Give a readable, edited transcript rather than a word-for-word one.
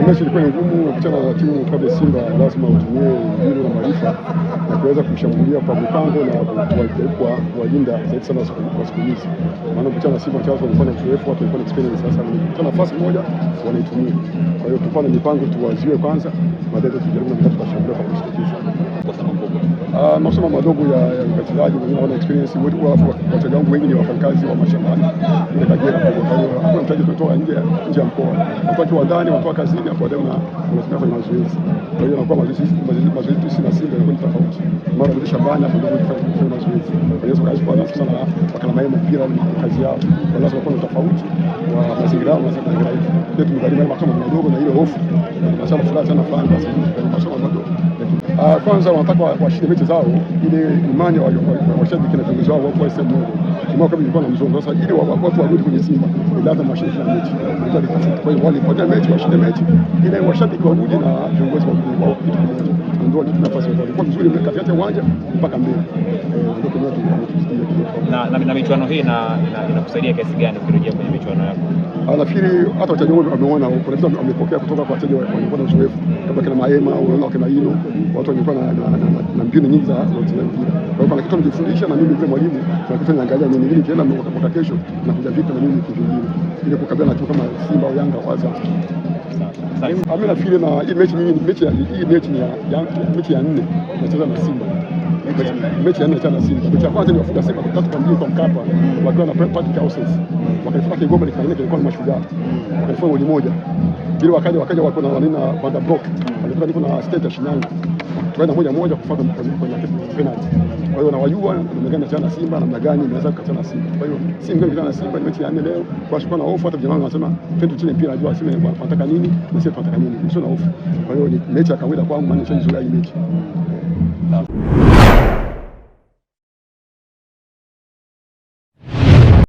mechi ilikuwa ngumu. Kucheza na timu kama Simba lazima utumie mbinu na maarifa na kuweza kushambulia kwa mipango na kuwalinda zaidi sana kwa siku hizi. Maana kucheza na Simba watu walikuwa na uzoefu, watu walikuwa na experience. Sasa kwa nafasi moja wanaitumia. Kwa hiyo tupane mipango, tuwaziwe kwanza, baadaye tujaribu na kushambulia kwa kushtukiza. Masomo madogo ya wachezaji wengine wana experience, wachezaji wangu wengi ni wafanyakazi wa mashambani ile Kagera. Kwa hiyo hakuna mtaji kutoka nje ya mkoa, watu wa ndani watu kazini hapo ndio wanafanya kwenye mazoezi. Kwa hiyo inakuwa mazoezi sisi na Simba inakuwa tofauti, mara ndio shambani hapo ndio kufanya mazoezi. Kwa hiyo kazi kwa nafsi sana wakala maema mpira ni kazi yao, kwa lazima kuwa tofauti wa mazingira na mazingira yetu. Ndio tumebadilika masomo madogo na ile hofu na sana fulani sana fulani, basi masomo madogo. Kwanza wanataka washinde mechi zao, ile imani washabiki na viongozi wao kwa sehemu moja. Kama ilikuwa na mzozo sasa, ili watu warudi kwenye Simba lazima washinde mechi. Kwa hiyo walipotea mechi, washinde mechi, ile washabiki warudi na viongozi wao kitu kimoja. Ndio nafasi yao ilikuwa nzuri kati ya uwanja mpaka mbele. Ndio kwa hiyo na michuano hii inakusaidia kiasi gani ukirejea kwenye michuano yako? Nafikiri hata wachezaji wangu wameona, kuna vitu wamepokea kutoka kwa wachezaji walikuwa na uzoefu kama kina Maema au kina Hino, watu walikuwa na mbinu nyingi za kucheza mpira. Kwa hiyo kuna kitu nilifundisha na mimi kama mwalimu, kuna kitu naangalia mimi ili kienda mwaka kesho na kuja vipi na mimi kitu kingine ili kukabiliana na timu kama Simba au Yanga au Azam. Mimi nafikiri na hii mechi ni mechi ya 4 tunacheza na Simba. Mechi ya 4 tena Simba. Mechi ya kwanza ni wafuga Simba 3-2 kwa Mkapa wakiwa na Patrick Auses. Wakalifuata Kigoma likaenda kilikuwa ni Mashujaa. Wakalifuata goli moja. Bila wakaja wako na wanina Van der Broek. Walikuwa niko na state ya Shinyanga. Tukaenda 1-1 kufuata kwenye penalty. Kwa hiyo nawajua namna gani Simba namna gani inaweza kukutana Simba. Kwa hiyo Simba ndio na Simba ni mechi ya 4 leo. Kwa shukrani na hofu, hata vijana wanasema twende tucheze mpira, najua Simba wanataka nini na sisi tunataka nini. Sio na hofu. Kwa hiyo ni mechi ya kawaida kwangu, maana nishajizoea hii mechi.